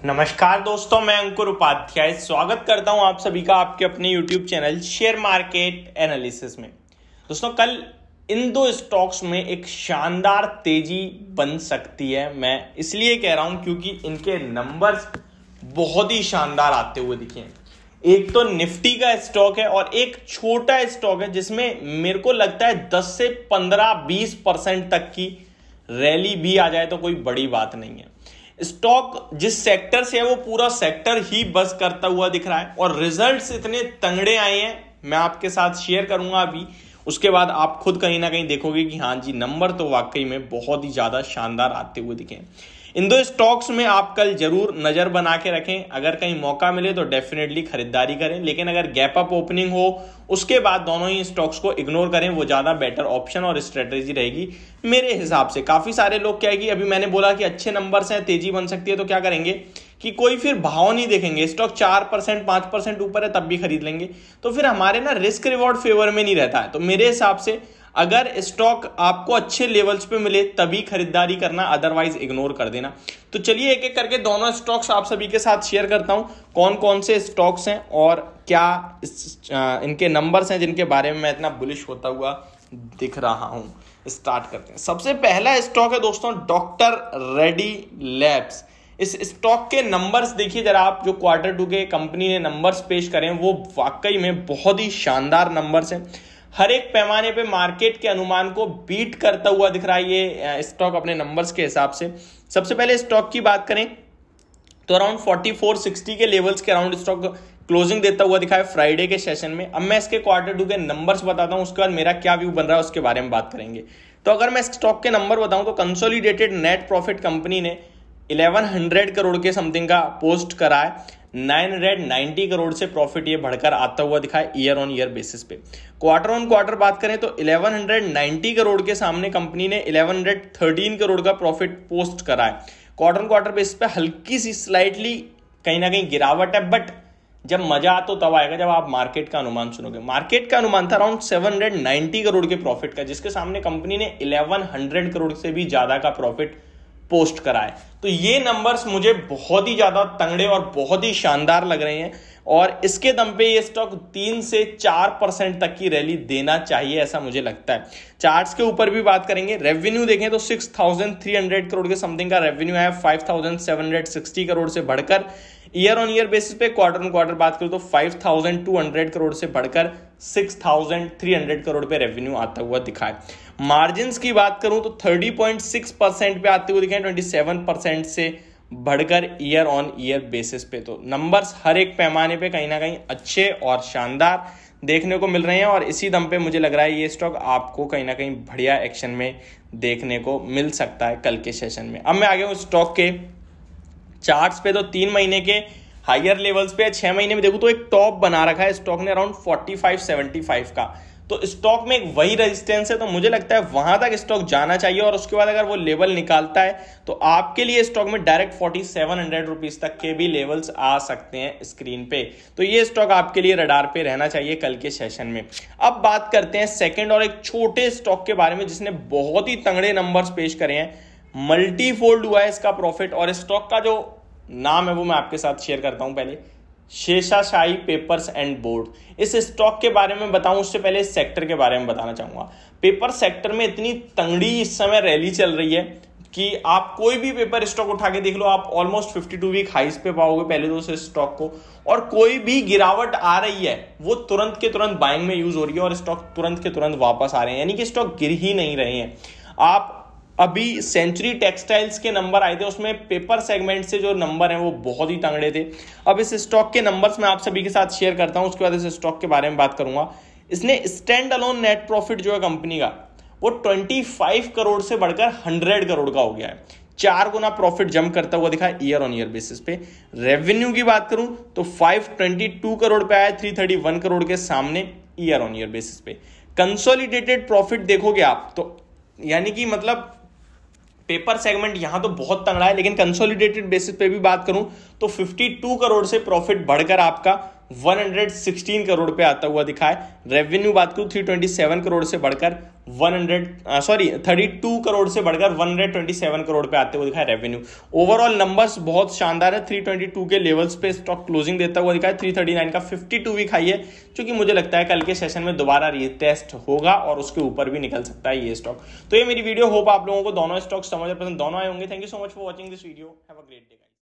नमस्कार दोस्तों, मैं अंकुर उपाध्याय स्वागत करता हूं आप सभी का आपके अपने YouTube channel share market analysis में। दोस्तों, कल इन दो स्टॉक्स में एक शानदार तेजी बन सकती है। मैं इसलिए कह रहा हूं क्योंकि इनके नंबर्स बहुत ही शानदार आते हुए दिखे हैं। एक तो निफ्टी का स्टॉक है और एक छोटा स्टॉक है जिसमें मेरे को लगता है 10 से 15-20% तक की रैली भी आ जाए तो कोई बड़ी बात नहीं है। स्टॉक जिस सेक्टर से है वो पूरा सेक्टर ही बस करता हुआ दिख रहा है और रिजल्ट्स इतने तंगड़े आए हैं, मैं आपके साथ शेयर करूंगा अभी। उसके बाद आप खुद कहीं ना कहीं देखोगे कि हाँ जी, नंबर तो वाकई में बहुत ही ज्यादा शानदार आते हुए दिखे। इन दो स्टॉक्स में आप कल जरूर नजर बना के रखें। अगर कहीं मौका मिले तो डेफिनेटली खरीदारी करें, लेकिन अगर गैप अप ओपनिंग हो उसके बाद दोनों ही स्टॉक्स को इग्नोर करें, वो ज्यादा बेटर ऑप्शन और स्ट्रेटेजी रहेगी मेरे हिसाब से। काफी सारे लोग क्या है कि अभी मैंने बोला कि अच्छे नंबर्स हैं, तेजी बन सकती है, तो क्या करेंगे कि कोई फिर भाव नहीं देखेंगे, स्टॉक 4% 5% ऊपर है तब भी खरीद लेंगे, तो फिर हमारे ना रिस्क रिवॉर्ड फेवर में नहीं रहता है। तो मेरे हिसाब से अगर स्टॉक आपको अच्छे लेवल्स पे मिले तभी खरीदारी करना, अदरवाइज इग्नोर कर देना। तो चलिए एक एक करके दोनों स्टॉक्स आप सभी के साथ शेयर करता हूं, कौन कौन से स्टॉक्स हैं और क्या इनके नंबर्स हैं जिनके बारे में मैं इतना बुलिश होता हुआ दिख रहा हूं। स्टार्ट करते हैं। सबसे पहला स्टॉक है दोस्तों डॉक्टर रेड्डी लैब्स। इस स्टॉक के नंबर्स देखिए जरा आप, जो Q2 के कंपनी ने नंबर्स पेश करें वो वाकई में बहुत ही शानदार नंबर्स हैं। हर एक पैमाने पे मार्केट के अनुमान को बीट करता हुआ दिख रहा है ये स्टॉक अपने नंबर्स के हिसाब से। सबसे पहले स्टॉक की बात करें तो अराउंड 4460 के लेवल्स के अराउंड स्टॉक क्लोजिंग देता हुआ दिखा है फ्राइडे के सेशन में। अब मैं इसके Q2 के नंबर्स बताता हूं, उसके बाद मेरा क्या व्यू बन रहा है उसके बारे में बात करेंगे। तो अगर मैं स्टॉक के नंबर बताऊं तो कंसोलिडेटेड नेट प्रॉफिट कंपनी ने 1100 करोड़ के समथिंग का पोस्ट करा है। 990 करोड़ से प्रॉफिट ये बढ़कर आता हुआ दिखा है ईयर ऑन ईयर बेसिस पे। क्वार्टर ऑन क्वार्टर बात करें तो 1190 करोड़ के सामने कंपनी ने 1113 करोड़ का प्रॉफिट पोस्ट करा है। क्वार्टर ऑन क्वार्टर बेसिस पे हल्की सी स्लाइटली कहीं ना कहीं गिरावट है, बट जब मजा तो तब आएगा जब आप मार्केट का अनुमान सुनोगे। मार्केट का अनुमान था अराउंड 790 करोड़ के प्रॉफिट का, जिसके सामने कंपनी ने 1100 करोड़ से भी ज्यादा का प्रॉफिट पोस्ट करा है। तो ये नंबर्स मुझे बहुत ही ज्यादा तंगड़े और बहुत ही शानदार लग रहे हैं और इसके दम पे ये स्टॉक 3 से 4% तक की रैली देना चाहिए, ऐसा मुझे लगता है। चार्ट्स के ऊपर भी बात करेंगे। रेवेन्यू देखें तो 6300 करोड़ के समथिंग का रेवेन्यू है, 5760 करोड़ से बढ़कर ईयर ऑन ईयर बेसिस पे। क्वार्टर ऑन क्वार्टर बात करूं तो 5200 करोड़ से बढ़कर 6300 करोड़ पे रेवेन्यू आता हुआ दिखा है। मार्जिन्स की बात करूं तो 30.6% पे आते हुए दिखे, 27% से बढ़कर ईयर ऑन ईयर बेसिस पे। तो नंबर्स हर एक पैमाने पे कहीं ना कहीं अच्छे और शानदार देखने को मिल रहे हैं और इसी दम पे मुझे लग रहा है ये स्टॉक आपको कहीं ना कहीं बढ़िया एक्शन में देखने को मिल सकता है कल के सेशन में। अब मैं आ गया हूं स्टॉक के चार्ट्स पे। तो 3 महीने के हायर लेवल्स पे, 6 महीने में देखूं तो एक टॉप बना रखा है स्टॉक ने अराउंड 4575 का। तो स्टॉक में एक वही रेजिस्टेंस है, तो मुझे लगता है वहां तक स्टॉक जाना चाहिए और उसके बाद अगर वो लेवल निकालता है तो आपके लिए स्टॉक में डायरेक्ट 4700 रुपीज तक के भी लेवल्स आ सकते हैं स्क्रीन पे। तो ये स्टॉक आपके लिए रडार पे रहना चाहिए कल के सेशन में। अब बात करते हैं सेकंड और एक छोटे स्टॉक के बारे में जिसने बहुत ही तंगड़े नंबर्स पेश करे हैं। मल्टीफोल्ड हुआ है इसका प्रॉफिट और स्टॉक का जो नाम है वो मैं आपके साथ शेयर करता हूं। पहले शेषाशाही पेपर्स एंड बोर्ड। इस स्टॉक के बारे में बताऊं उससे पहले इस सेक्टर के बारे में बताना चाहूंगा। पेपर सेक्टर में इतनी तंगड़ी इस समय रैली चल रही है कि आप कोई भी पेपर स्टॉक उठा के देख लो, आप ऑलमोस्ट 52 वीक हाइस पे पाओगे पहले तो उस स्टॉक को, और कोई भी गिरावट आ रही है वो तुरंत के तुरंत बाइंग में यूज हो रही है और स्टॉक तुरंत के तुरंत वापस आ रहे हैं, यानी कि स्टॉक गिर ही नहीं रहे हैं। आप अभी सेंचुरी टेक्सटाइल्स के नंबर आए थे, उसमें पेपर सेगमेंट से जो नंबर हैं वो बहुत ही तंगड़े थे। अब इस स्टॉक के नंबर्स मैं आप सभी के साथ शेयर करता हूं, उसके बाद इस स्टॉक के बारे में बात करूंगा। इसने स्टैंड अलोन नेट प्रॉफिट जो है कंपनी का वो 25 करोड़ से बढ़कर 100 करोड़ का हो गया है। 4 गुना प्रॉफिट जंप करता हुआ दिखा ईयर ऑन ईयर बेसिस पे। रेवेन्यू की बात करूं तो 522 करोड़ पे आया, 331 करोड़ के सामने ईयर ऑन ईयर बेसिस पे। कंसोलिडेटेड प्रॉफिट देखोगे आप तो यानी कि मतलब पेपर सेगमेंट यहां तो बहुत तंगड़ा है, लेकिन कंसोलिडेटेड बेसिस पे भी बात करूं तो 52 करोड़ से प्रॉफिट बढ़कर आपका 116 करोड़ पे आता हुआ दिखा है। रेवेन्यू बात करूं 327 करोड़ से बढ़कर 32 करोड़ से बढ़कर 127 करोड़ पे आते हुए दिखा है रेवेन्यू। ओवरऑल नंबर्स बहुत शानदार है। 322 के लेवल्स पे स्टॉक क्लोजिंग देता हुआ दिखा है। 339 का 52 वीक हाई है, जो कि मुझे लगता है कल के सेशन में दोबारा रीटेस्ट होगा और उसके ऊपर भी निकल सकता है ये स्टॉक। तो ये मेरी वीडियो, होप आप लोगों को दोनों स्टॉक्स समझ पसंद दोनों आए होंगे। Thank you so much for watching this video. Have a great day.